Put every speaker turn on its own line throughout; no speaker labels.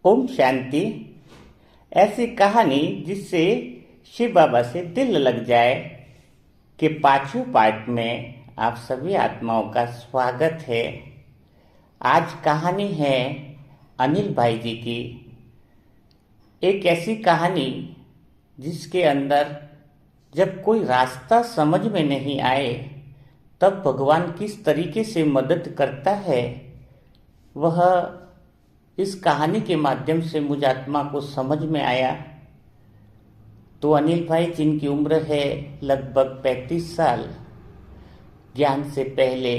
ओम शांति। ऐसी कहानी जिससे शिव बाबा से दिल लग जाए कि पांचों पार्ट में आप सभी आत्माओं का स्वागत है। आज कहानी है अनिल भाई जी की। एक ऐसी कहानी जिसके अंदर जब कोई रास्ता समझ में नहीं आए तब भगवान किस तरीके से मदद करता है, वह इस कहानी के माध्यम से मुझ आत्मा को समझ में आया। तो अनिल भाई जिनकी उम्र है लगभग 35 साल, ज्ञान से पहले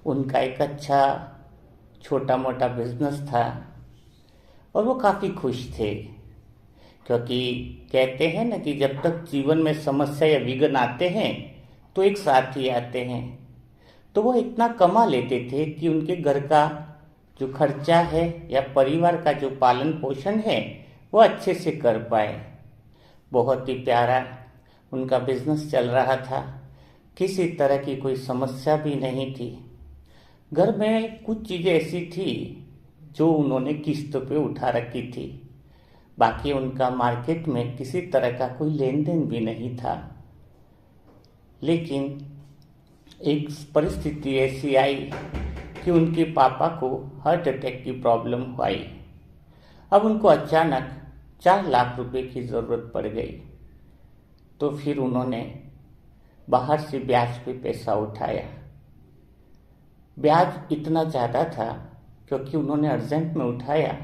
उनका एक अच्छा छोटा मोटा बिजनेस था और वो काफ़ी खुश थे, क्योंकि कहते हैं ना कि जब तक जीवन में समस्या या विघ्न आते हैं तो एक साथ ही आते हैं। तो वो इतना कमा लेते थे कि उनके घर का जो खर्चा है या परिवार का जो पालन पोषण है वो अच्छे से कर पाए। बहुत ही प्यारा उनका बिजनेस चल रहा था, किसी तरह की कोई समस्या भी नहीं थी। घर में कुछ चीज़ें ऐसी थी जो उन्होंने किस्तों पे उठा रखी थी, बाकी उनका मार्केट में किसी तरह का कोई लेन देन भी नहीं था। लेकिन एक परिस्थिति ऐसी आई कि उनके पापा को हार्ट अटैक की प्रॉब्लम हुई। अब उनको अचानक 4 लाख रुपए की ज़रूरत पड़ गई। तो फिर उन्होंने बाहर से ब्याज पे पैसा उठाया। ब्याज इतना ज़्यादा था क्योंकि उन्होंने अर्जेंट में उठाया,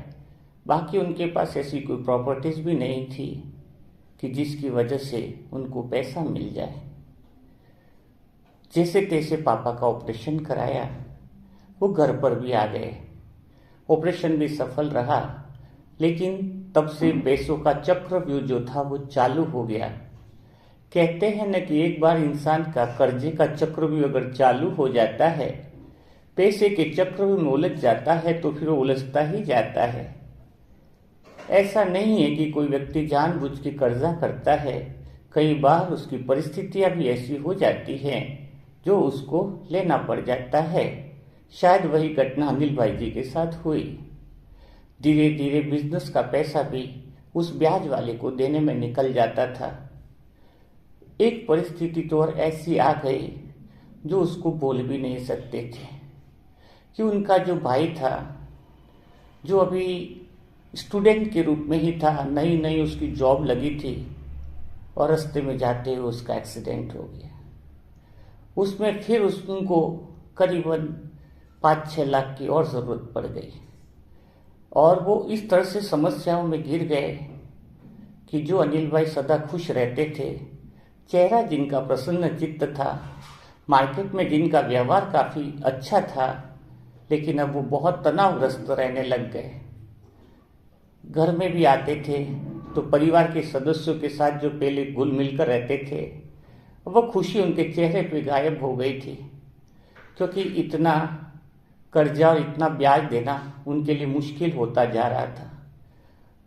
बाकी उनके पास ऐसी कोई प्रॉपर्टीज़ भी नहीं थी कि जिसकी वजह से उनको पैसा मिल जाए। जैसे तैसे पापा का ऑपरेशन कराया, वो घर पर भी आ गए। ऑपरेशन भी सफल रहा, लेकिन तब से पैसों का चक्रव्यूह जो था वो चालू हो गया। कहते हैं न कि एक बार इंसान का कर्जे का चक्रव्यूह अगर चालू हो जाता है, पैसे के चक्रव्यूह में उलझ जाता है, तो फिर वो उलझता ही जाता है। ऐसा नहीं है कि कोई व्यक्ति जानबूझ के कर्जा करता है, कई बार उसकी परिस्थितियां भी ऐसी हो जाती हैं जो उसको लेना पड़ जाता है। शायद वही घटना अनिल भाई जी के साथ हुई। धीरे धीरे बिजनेस का पैसा भी उस ब्याज वाले को देने में निकल जाता था। एक परिस्थिति तो और ऐसी आ गई जो उसको बोल भी नहीं सकते थे कि उनका जो भाई था, जो अभी स्टूडेंट के रूप में ही था, नई नई उसकी जॉब लगी थी, और रास्ते में जाते हुए उसका एक्सीडेंट हो गया। उसमें फिर उनको करीबन 5-6 लाख की और ज़रूरत पड़ गई, और वो इस तरह से समस्याओं में घिर गए कि जो अनिल भाई सदा खुश रहते थे, चेहरा जिनका प्रसन्न चित्त था, मार्केट में जिनका व्यवहार काफ़ी अच्छा था, लेकिन अब वो बहुत तनावग्रस्त रहने लग गए। घर में भी आते थे तो परिवार के सदस्यों के साथ जो पहले घुल मिलकर रहते थे, वह खुशी उनके चेहरे पे गायब हो गई थी, क्योंकि इतना कर्जा और इतना ब्याज देना उनके लिए मुश्किल होता जा रहा था।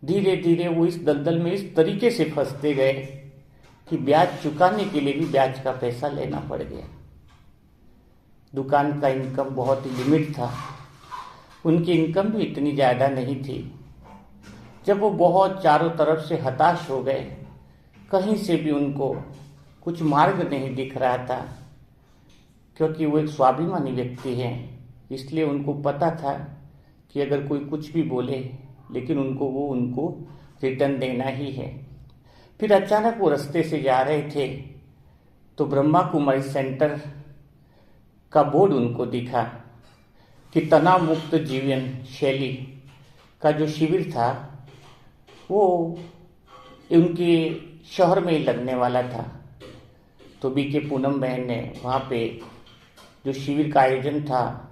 धीरे धीरे वो इस दलदल में इस तरीके से फंसते गए कि ब्याज चुकाने के लिए भी ब्याज का पैसा लेना पड़ गया। दुकान का इनकम बहुत ही लिमिट था, उनकी इनकम भी इतनी ज़्यादा नहीं थी। जब वो बहुत चारों तरफ से हताश हो गए, कहीं से भी उनको कुछ मार्ग नहीं दिख रहा था, क्योंकि वो एक स्वाभिमानी व्यक्ति हैं, इसलिए उनको पता था कि अगर कोई कुछ भी बोले, लेकिन उनको रिटर्न देना ही है। फिर अचानक वो रास्ते से जा रहे थे तो ब्रह्मा कुमारी सेंटर का बोर्ड उनको दिखा कि तनाव मुक्त जीवन शैली का जो शिविर था वो उनके शहर में ही लगने वाला था। तो बीके पूनम बहन ने वहाँ पे जो शिविर का आयोजन था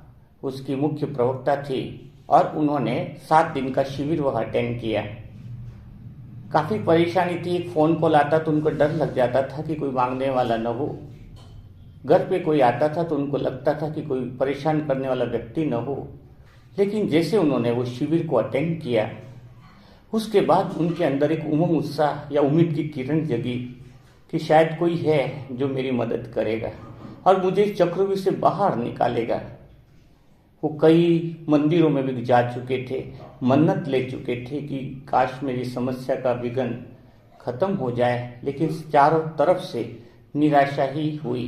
उसकी मुख्य प्रवक्ता थी, और उन्होंने 7 दिन का शिविर वह अटेंड किया। काफ़ी परेशानी थी, एक फ़ोन कॉल आता तो उनको डर लग जाता था कि कोई मांगने वाला न हो। घर पे कोई आता था तो उनको लगता था कि कोई परेशान करने वाला व्यक्ति न हो। लेकिन जैसे उन्होंने वो शिविर को अटेंड किया, उसके बाद उनके अंदर एक उमंग उत्साह या उम्मीद की किरण जगी कि शायद कोई है जो मेरी मदद करेगा और मुझे इस चक्रव्यूह से बाहर निकालेगा। वो कई मंदिरों में भी जा चुके थे, मन्नत ले चुके थे कि काश मेरी समस्या का विघ्न खत्म हो जाए, लेकिन चारों तरफ से निराशा ही हुई।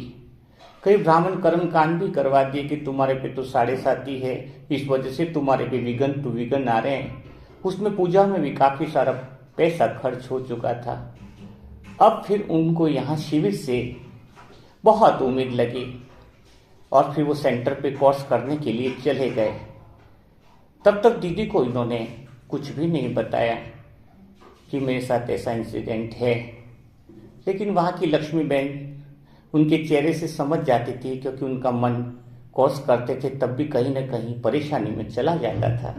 कई ब्राह्मण कर्मकांड भी करवा दिए कि तुम्हारे पे तो 7.5 है, इस वजह से तुम्हारे पे विघ्न टू विघ्न आ रहे हैं। उसमें पूजा में भी काफी सारा पैसा खर्च हो चुका था। अब फिर उनको यहाँ शिविर से बहुत उम्मीद लगी और फिर वो सेंटर पे कोर्स करने के लिए चले गए। तब तक दीदी को इन्होंने कुछ भी नहीं बताया कि मेरे साथ ऐसा इंसिडेंट है, लेकिन वहाँ की लक्ष्मी बहन उनके चेहरे से समझ जाती थी, क्योंकि उनका मन कोर्स करते थे तब भी कहीं ना कहीं परेशानी में चला जाता था।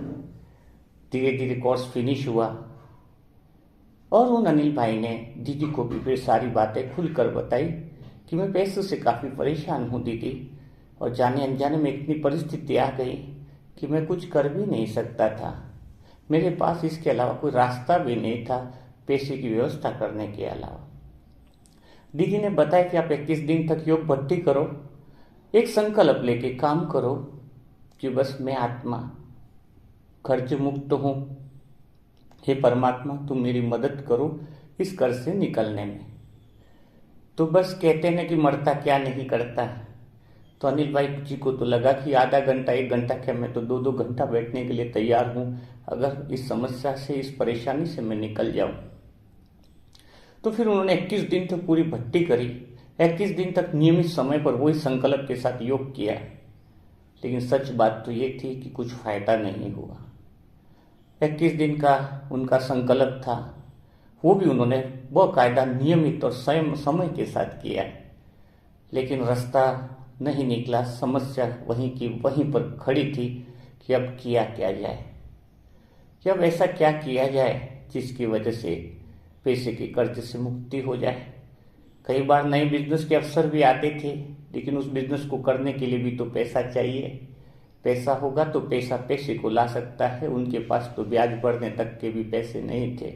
धीरे धीरे कोर्स फिनिश हुआ और उन अनिल भाई ने दीदी को भी फिर सारी बातें खुलकर बताई कि मैं पैसों से काफ़ी परेशान हूँ दीदी, और जाने अनजाने में इतनी परिस्थिति आ गई कि मैं कुछ कर भी नहीं सकता था। मेरे पास इसके अलावा कोई रास्ता भी नहीं था पैसे की व्यवस्था करने के अलावा। दीदी ने बताया कि आप 21 दिन तक योग भट्टी करो, एक संकल्प लेके काम करो कि बस मैं आत्मा कर्ज मुक्त हूँ, हे परमात्मा तुम मेरी मदद करो इस कर्ज से निकलने में। तो बस कहते हैं कि मरता क्या नहीं करता। तो अनिल भाई जी को तो लगा कि आधा घंटा 1 घंटा क्या, मैं तो 2-2 घंटा बैठने के लिए तैयार हूँ, अगर इस समस्या से इस परेशानी से मैं निकल जाऊं। तो फिर उन्होंने 21 दिन तक पूरी भट्टी करी, 21 दिन तक नियमित समय पर वही संकल्प के साथ योग किया, लेकिन सच बात तो ये थी कि कुछ फायदा नहीं हुआ। 21 दिन का उनका संकल्प था, वो भी उन्होंने बाकायदा नियमित और समय के साथ किया, लेकिन रास्ता नहीं निकला। समस्या वहीं की वहीं पर खड़ी थी कि अब किया क्या जाए, कि अब ऐसा क्या किया जाए जिसकी वजह से पैसे के कर्ज से मुक्ति हो जाए। कई बार नए बिजनेस के अवसर भी आते थे, लेकिन उस बिजनेस को करने के लिए भी तो पैसा चाहिए। पैसा होगा तो पैसा पैसे को ला सकता है, उनके पास तो ब्याज बढ़ने तक के भी पैसे नहीं थे।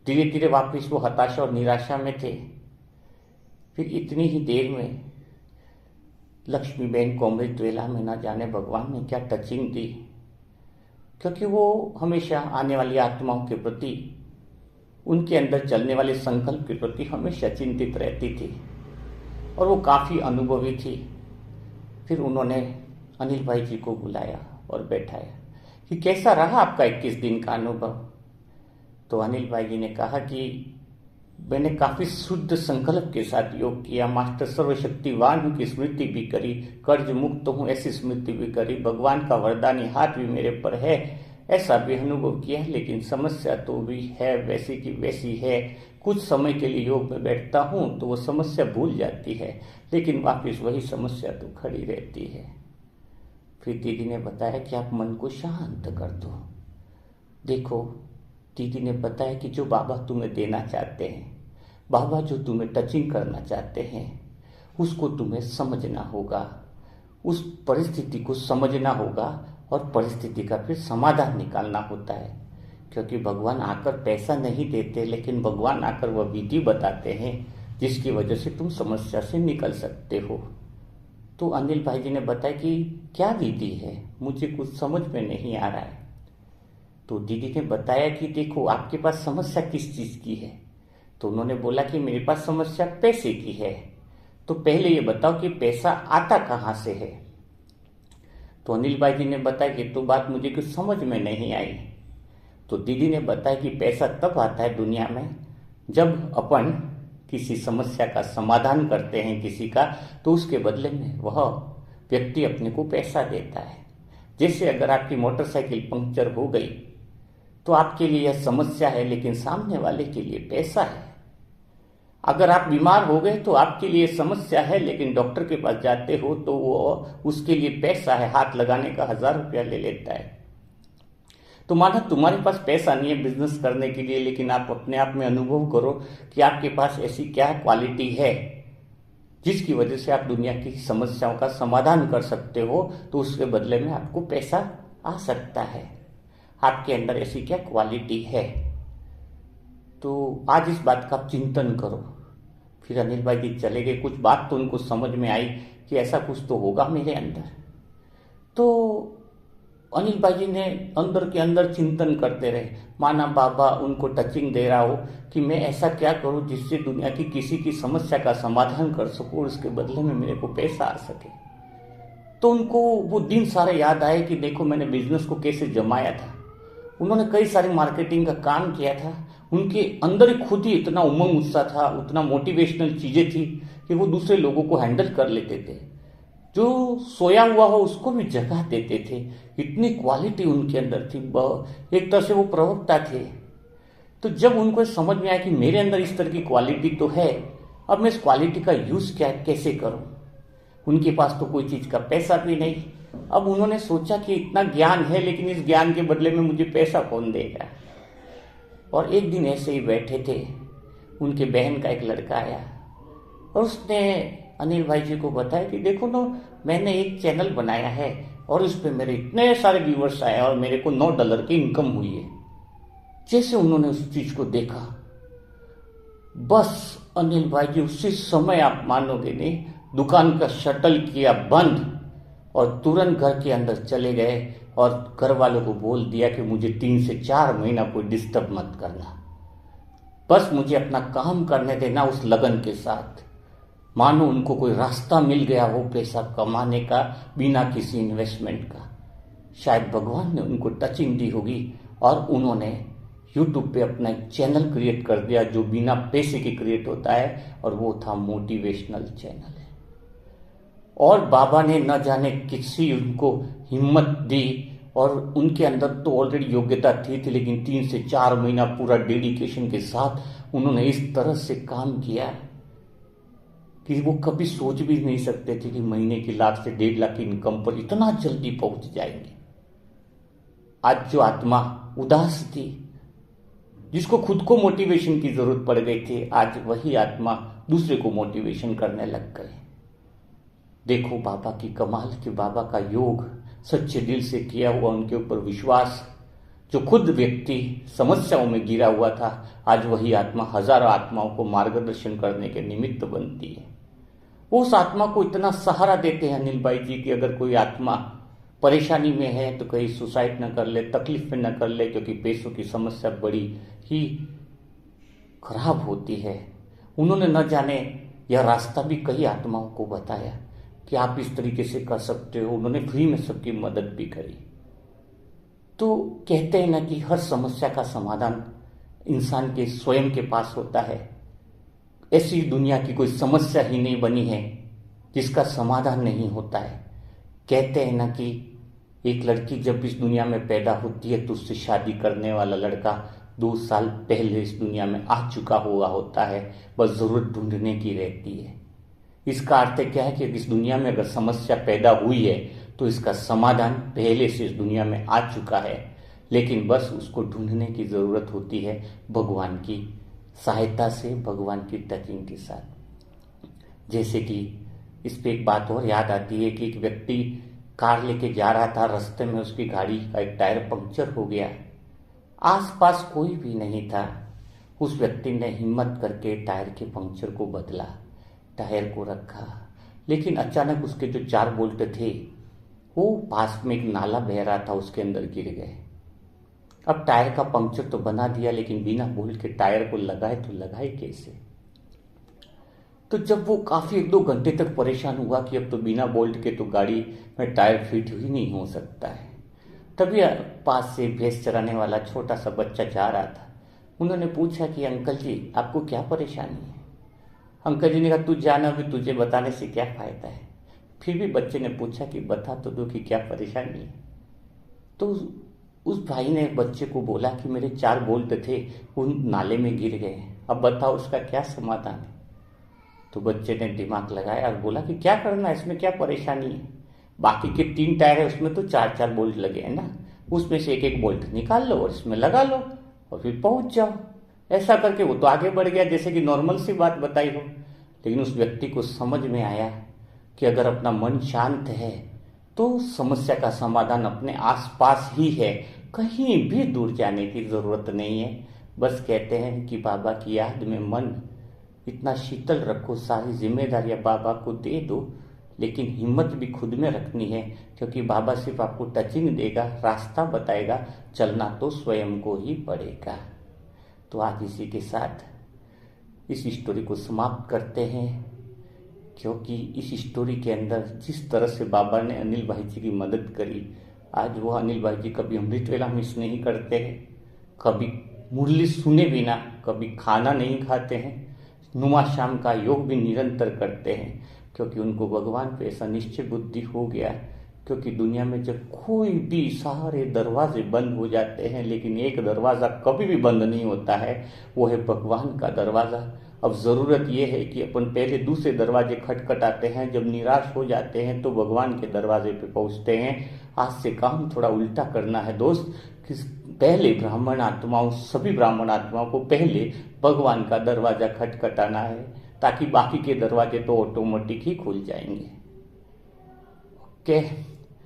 धीरे धीरे वापिस वो हताशा और निराशा में थे। फिर इतनी ही देर में लक्ष्मी बहन को अमृत वेला में न जाने भगवान ने क्या टचिंग दी, क्योंकि वो हमेशा आने वाली आत्माओं के प्रति, उनके अंदर चलने वाले संकल्प के प्रति हमेशा चिंतित रहती थी और वो काफ़ी अनुभवी थी। फिर उन्होंने अनिल भाई जी को बुलाया और बैठाया कि कैसा रहा आपका 21 दिन का अनुभव। तो अनिल भाई जी ने कहा कि मैंने काफ़ी शुद्ध संकल्प के साथ योग किया, मास्टर सर्वशक्तिवान हूँ की स्मृति भी करी, कर्ज मुक्त हूँ ऐसी स्मृति भी करी, भगवान का वरदानी हाथ भी मेरे पर है ऐसा भी अनुभव किया, लेकिन समस्या तो भी है वैसी की वैसी है। कुछ समय के लिए योग में बैठता हूँ तो वो समस्या भूल जाती है, लेकिन वापस वही समस्या तो खड़ी रहती है। फिर दीदी ने बताया कि आप मन को शांत कर दो। देखो, दीदी ने बताया कि जो बाबा तुम्हें देना चाहते हैं, बाबा जो तुम्हें टचिंग करना चाहते हैं, उसको तुम्हें समझना होगा, उस परिस्थिति को समझना होगा और परिस्थिति का फिर समाधान निकालना होता है। क्योंकि भगवान आकर पैसा नहीं देते, लेकिन भगवान आकर वह विधि बताते हैं जिसकी वजह से तुम समस्या से निकल सकते हो। तो अनिल भाई जी ने बताया कि क्या विधि है, मुझे कुछ समझ में नहीं आ रहा है। तो दीदी ने बताया कि देखो, आपके पास समस्या किस चीज़ की है। तो उन्होंने बोला कि मेरे पास समस्या पैसे की है। तो पहले ये बताओ कि पैसा आता कहाँ से है। तो अनिल भाई जी ने बताया कि तो बात मुझे कुछ समझ में नहीं आई। तो दीदी ने बताया कि पैसा तब आता है दुनिया में जब अपन किसी समस्या का समाधान करते हैं किसी का, तो उसके बदले में वह व्यक्ति अपने को पैसा देता है। जैसे अगर आपकी मोटरसाइकिल पंक्चर हो गई तो आपके लिए यह समस्या है, लेकिन सामने वाले के लिए पैसा है। अगर आप बीमार हो गए तो आपके लिए समस्या है, लेकिन डॉक्टर के पास जाते हो तो वो उसके लिए पैसा है, हाथ लगाने का 1000 रुपया ले लेता है। तो माना तुम्हारे पास पैसा नहीं है बिजनेस करने के लिए, लेकिन आप अपने आप में अनुभव करो कि आपके पास ऐसी क्या क्वालिटी है जिसकी वजह से आप दुनिया की समस्याओं का समाधान कर सकते हो, तो उसके बदले में आपको पैसा आ सकता है। आपके अंदर ऐसी क्या क्वालिटी है। तो आज इस बात का चिंतन करो। फिर अनिल भाई जी चले गए। कुछ बात तो उनको समझ में आई कि ऐसा कुछ तो होगा मेरे अंदर। तो अनिल भाई जी ने अंदर के अंदर चिंतन करते रहे, माना बाबा उनको टचिंग दे रहा हो कि मैं ऐसा क्या करूं जिससे दुनिया की किसी की समस्या का समाधान कर सकूं और उसके बदले में मेरे को पैसा आ सके। तो उनको वो दिन सारे याद आए कि देखो मैंने बिजनेस को कैसे जमाया था। उन्होंने कई सारी मार्केटिंग का काम किया था। उनके अंदर ही खुद ही इतना उमंग उत्साह था, उतना मोटिवेशनल चीजें थी कि वो दूसरे लोगों को हैंडल कर लेते थे। जो सोया हुआ हो उसको भी जगा देते थे। इतनी क्वालिटी उनके अंदर थी, एक तरह से वो प्रवक्ता थे। तो जब उनको समझ में आया कि मेरे अंदर इस तरह की क्वालिटी तो है, अब मैं इस क्वालिटी का यूज कैसे करूं। उनके पास तो कोई चीज का पैसा भी नहीं। अब उन्होंने सोचा कि इतना ज्ञान है, लेकिन इस ज्ञान के बदले में मुझे पैसा कौन देगा। और एक दिन ऐसे ही बैठे थे, उनके बहन का एक लड़का आया और उसने अनिल भाई जी को बताया कि देखो ना, मैंने एक चैनल बनाया है और उस पर मेरे इतने सारे व्यूवर्स आए और मेरे को $9 की इनकम हुई है। जैसे उन्होंने उस चीज को देखा, बस अनिल भाई जी उसी समय, आप मानोगे नहीं, दुकान का शटल किया बंद और तुरंत घर के अंदर चले गए और घर वालों को बोल दिया कि मुझे 3 से 4 महीना कोई डिस्टर्ब मत करना, बस मुझे अपना काम करने देना उस लगन के साथ। मानो उनको कोई रास्ता मिल गया हो पैसा कमाने का बिना किसी इन्वेस्टमेंट का। शायद भगवान ने उनको टचिंग दी होगी और उन्होंने यूट्यूब पे अपना एक चैनल क्रिएट कर दिया जो बिना पैसे के क्रिएट होता है, और वो था मोटिवेशनल चैनल है। और बाबा ने न जाने किसी उनको हिम्मत दी, और उनके अंदर तो ऑलरेडी योग्यता थी, लेकिन 3 से 4 महीना पूरा डेडिकेशन के साथ उन्होंने इस तरह से काम किया कि वो कभी सोच भी नहीं सकते थे कि महीने की 1 से 1.5 लाख की इनकम पर इतना जल्दी पहुंच जाएंगे। आज जो आत्मा उदास थी, जिसको खुद को मोटिवेशन की जरूरत पड़ गई थी, आज वही आत्मा दूसरे को मोटिवेशन करने लग गए। देखो बाबा की कमाल, कि बाबा का योग, सच्चे दिल से किया हुआ उनके ऊपर विश्वास। जो खुद व्यक्ति समस्याओं में गिरा हुआ था, आज वही आत्मा हजारों आत्माओं को मार्गदर्शन करने के निमित्त बनती है। वो उस आत्मा को इतना सहारा देते हैं अनिल भाई जी कि अगर कोई आत्मा परेशानी में है तो कहीं सुसाइड न कर ले, तकलीफ में न कर ले, क्योंकि पैसों की समस्या बड़ी ही खराब होती है। उन्होंने न जाने यह रास्ता भी कई आत्माओं को बताया कि आप इस तरीके से कर सकते हो। उन्होंने फ्री में सबकी मदद भी करी। तो कहते हैं ना कि हर समस्या का समाधान इंसान के स्वयं के पास होता है। ऐसी दुनिया की कोई समस्या ही नहीं बनी है जिसका समाधान नहीं होता है। कहते हैं ना कि एक लड़की जब इस दुनिया में पैदा होती है तो उससे शादी करने वाला लड़का 2 साल पहले इस दुनिया में आ चुका हुआ होता है, बस जरूरत ढूंढने की रहती है। इसका अर्थ क्या है कि इस दुनिया में अगर समस्या पैदा हुई है तो इसका समाधान पहले से इस दुनिया में आ चुका है, लेकिन बस उसको ढूंढने की जरूरत होती है भगवान की सहायता से, भगवान की टचिंग के साथ। जैसे कि इस पे एक बात और याद आती है कि एक व्यक्ति कार लेके जा रहा था, रास्ते में उसकी गाड़ी का एक टायर पंक्चर हो गया। आसपास कोई भी नहीं था। उस व्यक्ति ने हिम्मत करके टायर के पंक्चर को बदला, टायर को रखा, लेकिन अचानक उसके जो 4 बोल्ट थे वो पास में एक नाला बह रहा था, उसके अंदर गिर गए। अब टायर का पंक्चर तो बना दिया, लेकिन बिना बोल्ट के टायर को लगाए तो लगाए कैसे। तो जब वो काफी 1-2 घंटे तक परेशान हुआ कि अब तो बिना बोल्ट के तो गाड़ी में टायर फिट ही नहीं हो सकता है, तभी पास से भैंस चराने वाला छोटा सा बच्चा जा रहा था। उन्होंने पूछा कि अंकल जी आपको क्या परेशानी है। अंकल जी ने कहा तू जाना, अभी तुझे बताने से क्या फायदा है। फिर भी बच्चे ने पूछा कि बता तो दो कि क्या परेशानी है। तो उस भाई ने बच्चे को बोला कि मेरे 4 बोल्ट थे वो नाले में गिर गए, अब बताओ उसका क्या समाधान है। तो बच्चे ने दिमाग लगाया और बोला कि क्या करना है, इसमें क्या परेशानी है, बाकी के 3 टायर है उसमें तो 4-4 बोल्ट लगे हैं ना, उसमें से एक बोल्ट निकाल लो और इसमें लगा लो और फिर पहुंच जाओ। ऐसा करके वो तो आगे बढ़ गया, जैसे कि नॉर्मल सी बात बताई हो। लेकिन उस व्यक्ति को समझ में आया कि अगर अपना मन शांत है तो समस्या का समाधान अपने आसपास ही है, कहीं भी दूर जाने की जरूरत नहीं है। बस कहते हैं कि बाबा की याद में मन इतना शीतल रखो, सारी जिम्मेदारियां बाबा को दे दो, लेकिन हिम्मत भी खुद में रखनी है, क्योंकि बाबा सिर्फ आपको टचिंग देगा, रास्ता बताएगा, चलना तो स्वयं को ही पड़ेगा। तो आज इसी के साथ इस स्टोरी को समाप्त करते हैं, क्योंकि इस स्टोरी के अंदर जिस तरह से बाबा ने अनिल भाई जी की मदद करी, आज वो अनिल भाई जी कभी अमृत वेला मिस नहीं करते हैं, कभी मुरली सुने बिना कभी खाना नहीं खाते हैं, नुमा शाम का योग भी निरंतर करते हैं, क्योंकि उनको भगवान पे ऐसा निश्चय बुद्धि हो गया। क्योंकि दुनिया में जब कोई भी सारे दरवाजे बंद हो जाते हैं, लेकिन एक दरवाज़ा कभी भी बंद नहीं होता है, वो है भगवान का दरवाज़ा। अब ज़रूरत ये है कि अपन पहले दूसरे दरवाजे खटखटाते हैं, जब निराश हो जाते हैं तो भगवान के दरवाजे पे पहुंचते हैं। आज से काम थोड़ा उल्टा करना है दोस्त, कि पहले ब्राह्मण आत्माओं, सभी ब्राह्मण आत्माओं को पहले भगवान का दरवाज़ा खटखटाना है, ताकि बाकी के दरवाजे तो ऑटोमेटिक ही खुल जाएंगे। ओके।